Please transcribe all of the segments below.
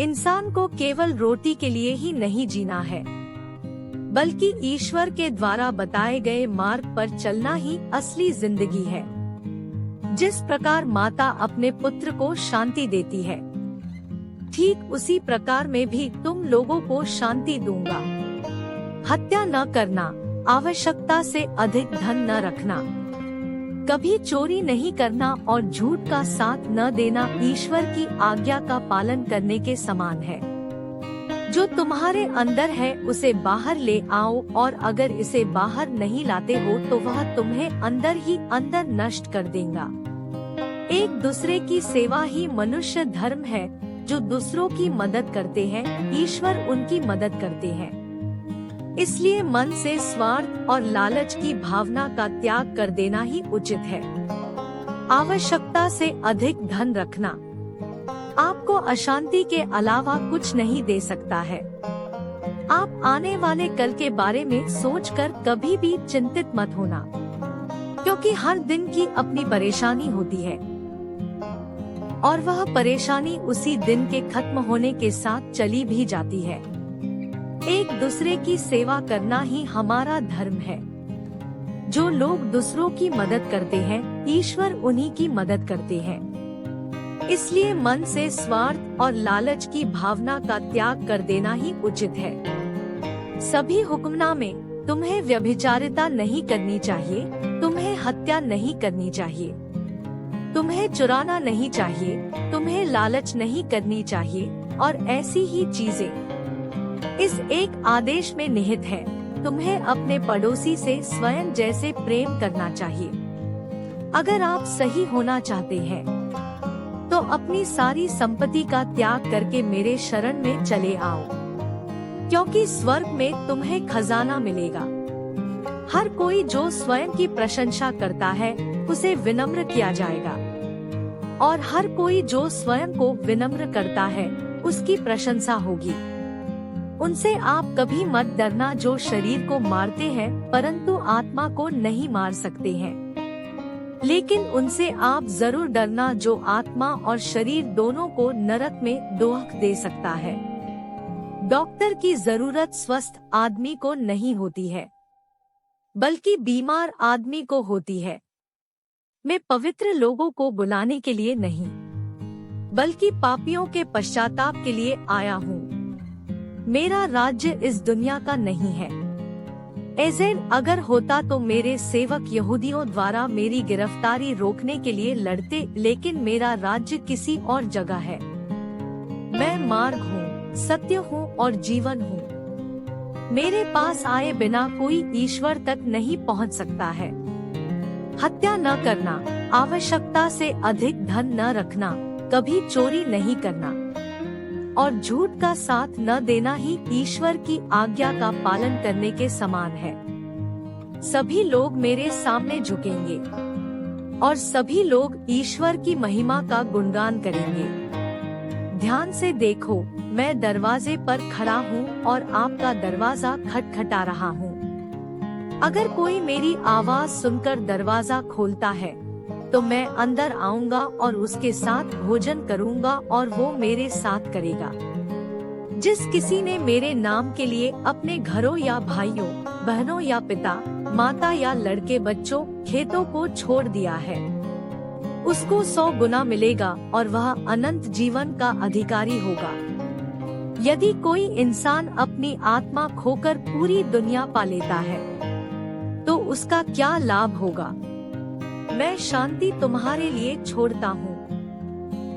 इंसान को केवल रोटी के लिए ही नहीं जीना है, बल्कि ईश्वर के द्वारा बताए गए मार्ग पर चलना ही असली जिंदगी है। जिस प्रकार माता अपने पुत्र को शांति देती है, ठीक उसी प्रकार मैं भी तुम लोगों को शांति दूंगा। हत्या न करना, आवश्यकता से अधिक धन न रखना, कभी चोरी नहीं करना और झूठ का साथ न देना ईश्वर की आज्ञा का पालन करने के समान है। जो तुम्हारे अंदर है उसे बाहर ले आओ, और अगर इसे बाहर नहीं लाते हो तो वह तुम्हें अंदर ही अंदर नष्ट कर देगा। एक दूसरे की सेवा ही मनुष्य धर्म है। जो दूसरों की मदद करते हैं, ईश्वर उनकी मदद करते हैं। इसलिए मन से स्वार्थ और लालच की भावना का त्याग कर देना ही उचित है। आवश्यकता से अधिक धन रखना आपको अशांति के अलावा कुछ नहीं दे सकता है। आप आने वाले कल के बारे में सोचकर कभी भी चिंतित मत होना, क्योंकि हर दिन की अपनी परेशानी होती है और वह परेशानी उसी दिन के खत्म होने के साथ चली भी जाती है। एक दूसरे की सेवा करना ही हमारा धर्म है। जो लोग दूसरों की मदद करते हैं, ईश्वर उन्हीं की मदद करते हैं। इसलिए मन से स्वार्थ और लालच की भावना का त्याग कर देना ही उचित है। सभी हुक्मनामे, तुम्हें व्यभिचारिता नहीं करनी चाहिए, तुम्हें हत्या नहीं करनी चाहिए, तुम्हें चुराना नहीं चाहिए, तुम्हें लालच नहीं करनी चाहिए और ऐसी ही चीजें इस एक आदेश में निहित है। तुम्हें अपने पड़ोसी से स्वयं जैसे प्रेम करना चाहिए। अगर आप सही होना चाहते हैं तो अपनी सारी संपत्ति का त्याग करके मेरे शरण में चले आओ, क्योंकि स्वर्ग में तुम्हें खजाना मिलेगा। हर कोई जो स्वयं की प्रशंसा करता है उसे विनम्र किया जाएगा, और हर कोई जो स्वयं को विनम्र करता है उसकी प्रशंसा होगी। उनसे आप कभी मत डरना जो शरीर को मारते हैं परंतु आत्मा को नहीं मार सकते हैं। लेकिन उनसे आप जरूर डरना जो आत्मा और शरीर दोनों को नरक में दोहक दे सकता है। डॉक्टर की जरूरत स्वस्थ आदमी को नहीं होती है, बल्कि बीमार आदमी को होती है। मैं पवित्र लोगों को बुलाने के लिए नहीं, बल्कि पापियों के पश्चाताप के लिए आया हूँ। मेरा राज्य इस दुनिया का नहीं है। ऐसे अगर होता तो मेरे सेवक यहूदियों द्वारा मेरी गिरफ्तारी रोकने के लिए लड़ते, लेकिन मेरा राज्य किसी और जगह है। मैं मार्ग हूँ, सत्य हूँ और जीवन हूँ। मेरे पास आए बिना कोई ईश्वर तक नहीं पहुँच सकता है। हत्या न करना, आवश्यकता से अधिक धन न रखना, कभी चोरी नहीं करना और झूठ का साथ न देना ही ईश्वर की आज्ञा का पालन करने के समान है। सभी लोग मेरे सामने झुकेंगे और सभी लोग ईश्वर की महिमा का गुणगान करेंगे। ध्यान से देखो, मैं दरवाजे पर खड़ा हूँ और आपका दरवाजा खटखटा रहा हूँ। अगर कोई मेरी आवाज सुनकर दरवाजा खोलता है तो मैं अंदर आऊंगा और उसके साथ भोजन करूंगा और वो मेरे साथ करेगा। जिस किसी ने मेरे नाम के लिए अपने घरों या भाइयों बहनों या पिता माता या लड़के बच्चों खेतों को छोड़ दिया है, उसको 100 गुना मिलेगा और वह अनंत जीवन का अधिकारी होगा। यदि कोई इंसान अपनी आत्मा खोकर पूरी दुनिया पा लेता है तो उसका क्या लाभ होगा। मैं शांति तुम्हारे लिए छोड़ता हूँ,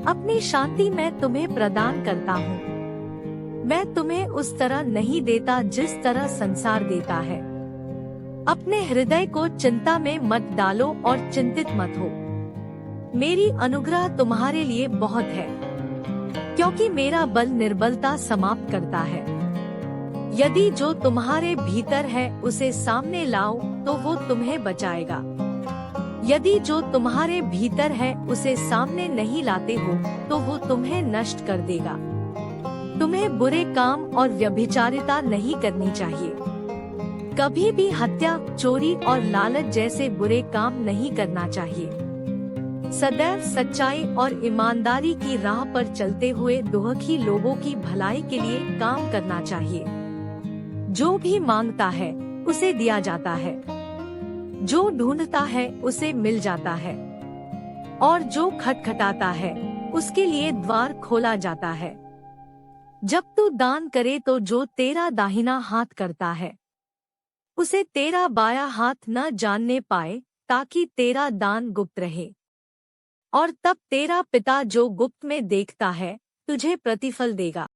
अपनी शांति मैं तुम्हें प्रदान करता हूँ। मैं तुम्हें उस तरह नहीं देता जिस तरह संसार देता है। अपने हृदय को चिंता में मत डालो और चिंतित मत हो। मेरी अनुग्रह तुम्हारे लिए बहुत है, क्योंकि मेरा बल निर्बलता समाप्त करता है। यदि जो तुम्हारे भीतर है उसे सामने लाओ तो वो तुम्हें बचाएगा। यदि जो तुम्हारे भीतर है उसे सामने नहीं लाते हो तो वो तुम्हें नष्ट कर देगा। तुम्हें बुरे काम और व्यभिचारिता नहीं करनी चाहिए। कभी भी हत्या, चोरी और लालच जैसे बुरे काम नहीं करना चाहिए। सदैव सच्चाई और ईमानदारी की राह पर चलते हुए दुखी लोगों की भलाई के लिए काम करना चाहिए। जो भी मांगता है उसे दिया जाता है, जो ढूंढता है उसे मिल जाता है, और जो खटखटाता है उसके लिए द्वार खोला जाता है। जब तू दान करे तो जो तेरा दाहिना हाथ करता है उसे तेरा बायां हाथ न जानने पाए, ताकि तेरा दान गुप्त रहे। और तब तेरा पिता जो गुप्त में देखता है तुझे प्रतिफल देगा।